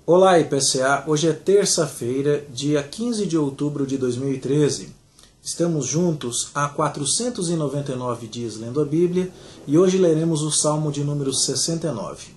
Olá, IPCA. Hoje é terça-feira, dia 15 de outubro de 2013. Estamos juntos há 499 dias lendo a Bíblia e hoje leremos o Salmo de número 69.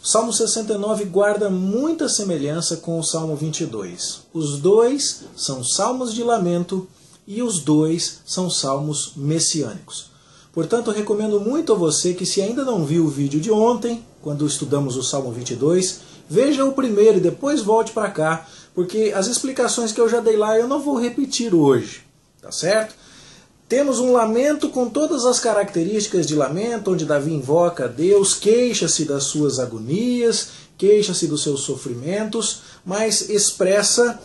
O Salmo 69 guarda muita semelhança com o Salmo 22. Os dois são salmos de lamento e os dois são salmos messiânicos. Portanto, recomendo muito a você que, se ainda não viu o vídeo de ontem, quando estudamos o Salmo 22, veja o primeiro e depois volte para cá, porque as explicações que eu já dei lá eu não vou repetir hoje, tá certo? Temos um lamento com todas as características de lamento, onde Davi invoca a Deus, queixa-se das suas agonias, queixa-se dos seus sofrimentos, mas expressa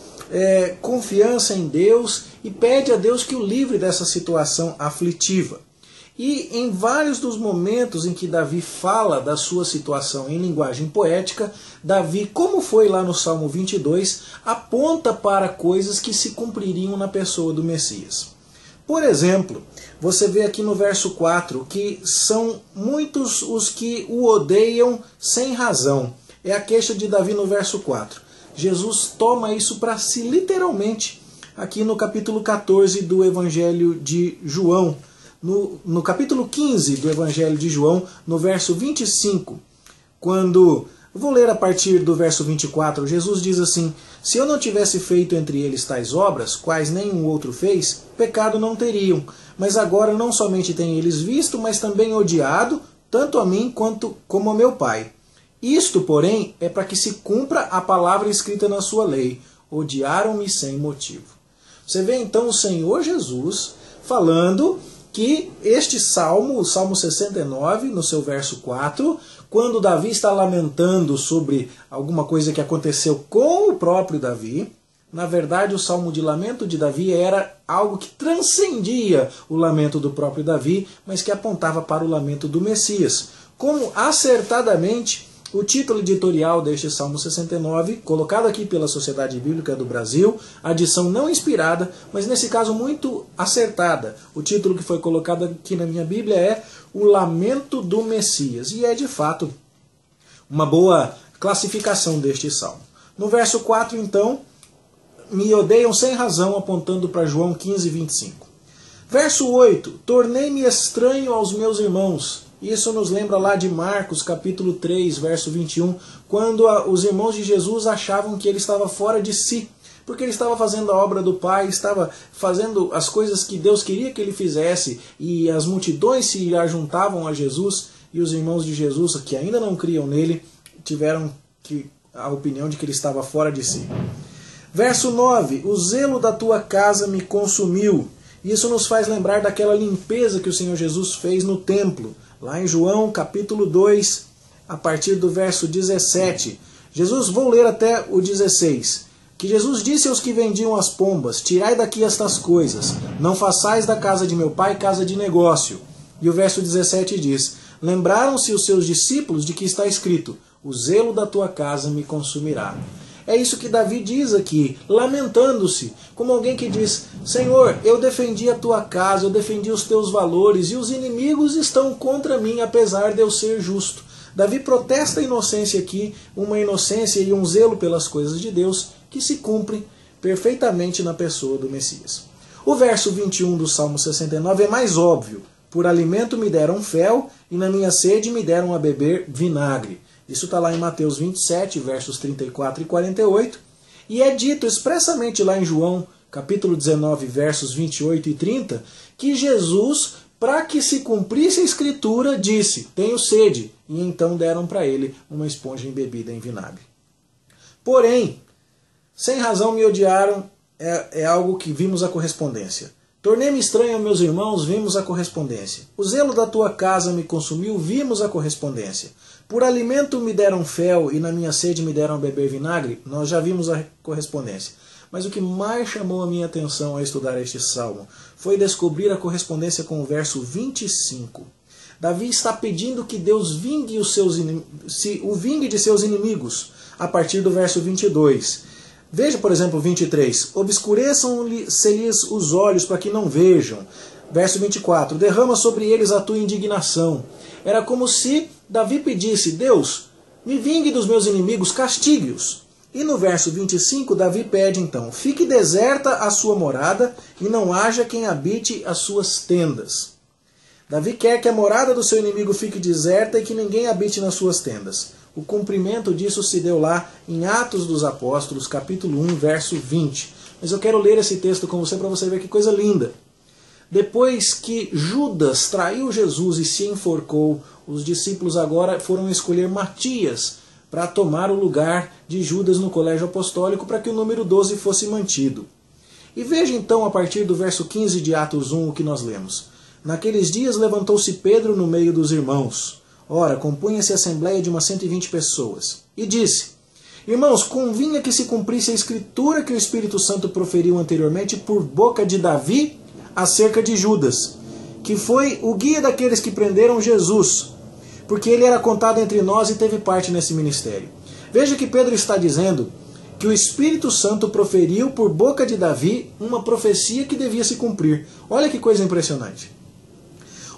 confiança em Deus e pede a Deus que o livre dessa situação aflitiva. E em vários dos momentos em que Davi fala da sua situação em linguagem poética, Davi, como foi lá no Salmo 22, aponta para coisas que se cumpririam na pessoa do Messias. Por exemplo, você vê aqui no verso 4 que são muitos os que o odeiam sem razão. É a queixa de Davi no verso 4. Jesus toma isso para si literalmente aqui no capítulo 14 do Evangelho de João. No capítulo 15 do Evangelho de João, no verso 25, quando, vou ler a partir do verso 24, Jesus diz assim: se eu não tivesse feito entre eles tais obras, quais nenhum outro fez, pecado não teriam, mas agora não somente têm eles visto, mas também odiado, tanto a mim como a meu Pai. Isto, porém, é para que se cumpra a palavra escrita na sua lei: odiaram-me sem motivo. Você vê então o Senhor Jesus falando que este salmo, o Salmo 69, no seu verso 4, quando Davi está lamentando sobre alguma coisa que aconteceu com o próprio Davi, na verdade o salmo de lamento de Davi era algo que transcendia o lamento do próprio Davi, mas que apontava para o lamento do Messias. Como acertadamente o título editorial deste Salmo 69, colocado aqui pela Sociedade Bíblica do Brasil, adição não inspirada, mas nesse caso muito acertada. O título que foi colocado aqui na minha Bíblia é O Lamento do Messias, e é de fato uma boa classificação deste salmo. No verso 4, então, me odeiam sem razão, apontando para João 15, 25. Verso 8, tornei-me estranho aos meus irmãos. Isso nos lembra lá de Marcos, capítulo 3, verso 21, quando os irmãos de Jesus achavam que ele estava fora de si, porque ele estava fazendo a obra do Pai, estava fazendo as coisas que Deus queria que ele fizesse, e as multidões se ajuntavam a Jesus, e os irmãos de Jesus, que ainda não criam nele, tiveram a opinião de que ele estava fora de si. Verso 9, o zelo da tua casa me consumiu. Isso nos faz lembrar daquela limpeza que o Senhor Jesus fez no templo. Lá em João, capítulo 2, a partir do verso 17. Vou ler até o 16. Que Jesus disse aos que vendiam as pombas: tirai daqui estas coisas, não façais da casa de meu pai casa de negócio. E o verso 17 diz: lembraram-se os seus discípulos de que está escrito: o zelo da tua casa me consumirá. É isso que Davi diz aqui, lamentando-se, como alguém que diz: Senhor, eu defendi a tua casa, eu defendi os teus valores, e os inimigos estão contra mim, apesar de eu ser justo. Davi protesta a inocência aqui, uma inocência e um zelo pelas coisas de Deus, que se cumpre perfeitamente na pessoa do Messias. O verso 21 do Salmo 69 é mais óbvio: por alimento me deram fel, e na minha sede me deram a beber vinagre. Isso está lá em Mateus 27, versos 34 e 48. E é dito expressamente lá em João, capítulo 19, versos 28 e 30, que Jesus, para que se cumprisse a Escritura, disse: tenho sede. E então deram para ele uma esponja embebida em vinagre. Porém, sem razão me odiaram, é algo que vimos a correspondência. Tornei-me estranho aos meus irmãos, vimos a correspondência. O zelo da tua casa me consumiu, vimos a correspondência. Por alimento me deram fel e na minha sede me deram a beber vinagre, nós já vimos a correspondência. Mas o que mais chamou a minha atenção ao estudar este salmo foi descobrir a correspondência com o verso 25. Davi está pedindo que Deus vingue o vingue de seus inimigos, a partir do verso 22. Veja, por exemplo, 23. Obscureçam-se-lhes os olhos para que não vejam. Verso 24. Derrama sobre eles a tua indignação. Era como se Davi pedisse: Deus, me vingue dos meus inimigos, castigue-os. E no verso 25, Davi pede então: fique deserta a sua morada e não haja quem habite as suas tendas. Davi quer que a morada do seu inimigo fique deserta e que ninguém habite nas suas tendas. O cumprimento disso se deu lá em Atos dos Apóstolos, capítulo 1, verso 20. Mas eu quero ler esse texto com você para você ver que coisa linda. Depois que Judas traiu Jesus e se enforcou, os discípulos agora foram escolher Matias para tomar o lugar de Judas no colégio apostólico para que o número 12 fosse mantido. E veja então a partir do verso 15 de Atos 1 o que nós lemos. Naqueles dias levantou-se Pedro no meio dos irmãos. Ora, compunha-se a assembleia de umas 120 pessoas. E disse: irmãos, convinha que se cumprisse a escritura que o Espírito Santo proferiu anteriormente por boca de Davi acerca de Judas, que foi o guia daqueles que prenderam Jesus, porque ele era contado entre nós e teve parte nesse ministério. Veja que Pedro está dizendo que o Espírito Santo proferiu por boca de Davi uma profecia que devia se cumprir. Olha que coisa impressionante.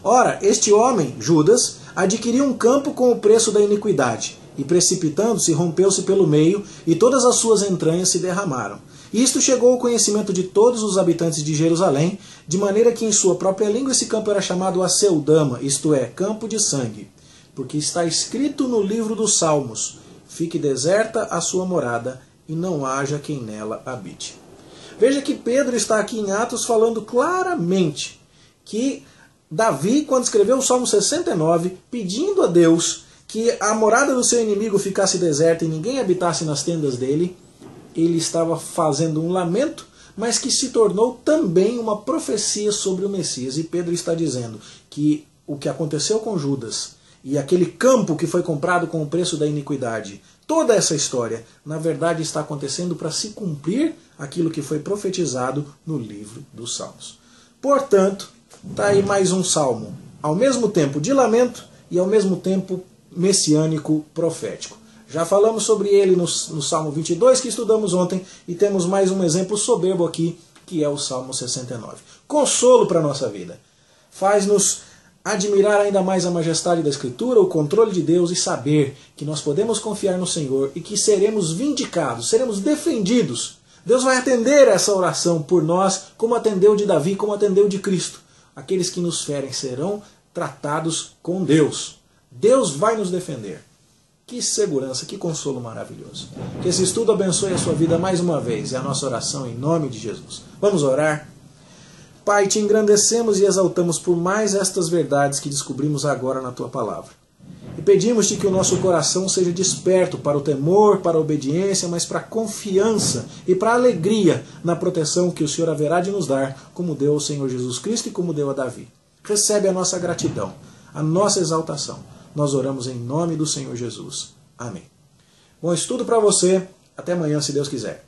Ora, este homem, Judas, adquiriu um campo com o preço da iniquidade, e precipitando-se, rompeu-se pelo meio, e todas as suas entranhas se derramaram. Isto chegou ao conhecimento de todos os habitantes de Jerusalém, de maneira que em sua própria língua esse campo era chamado Aceldama, isto é, campo de sangue. Porque está escrito no livro dos Salmos: fique deserta a sua morada, e não haja quem nela habite. Veja que Pedro está aqui em Atos falando claramente que Davi, quando escreveu o Salmo 69, pedindo a Deus que a morada do seu inimigo ficasse deserta e ninguém habitasse nas tendas dele, ele estava fazendo um lamento, mas que se tornou também uma profecia sobre o Messias. E Pedro está dizendo que o que aconteceu com Judas e aquele campo que foi comprado com o preço da iniquidade, toda essa história, na verdade está acontecendo para se cumprir aquilo que foi profetizado no livro dos Salmos. Portanto, está aí mais um salmo, ao mesmo tempo de lamento e ao mesmo tempo messiânico profético. Já falamos sobre ele no Salmo 22, que estudamos ontem, e temos mais um exemplo soberbo aqui, que é o Salmo 69. Consolo para a nossa vida. Faz-nos admirar ainda mais a majestade da Escritura, o controle de Deus e saber que nós podemos confiar no Senhor e que seremos vindicados, seremos defendidos. Deus vai atender essa oração por nós, como atendeu de Davi, como atendeu de Cristo. Aqueles que nos ferem serão tratados com Deus. Deus vai nos defender. Que segurança, que consolo maravilhoso. Que esse estudo abençoe a sua vida mais uma vez. É a nossa oração em nome de Jesus. Vamos orar? Pai, te engrandecemos e exaltamos por mais estas verdades que descobrimos agora na tua palavra. E pedimos-te que o nosso coração seja desperto para o temor, para a obediência, mas para a confiança e para a alegria na proteção que o Senhor haverá de nos dar, como deu ao Senhor Jesus Cristo e como deu a Davi. Recebe a nossa gratidão, a nossa exaltação. Nós oramos em nome do Senhor Jesus. Amém. Bom estudo para você. Até amanhã, se Deus quiser.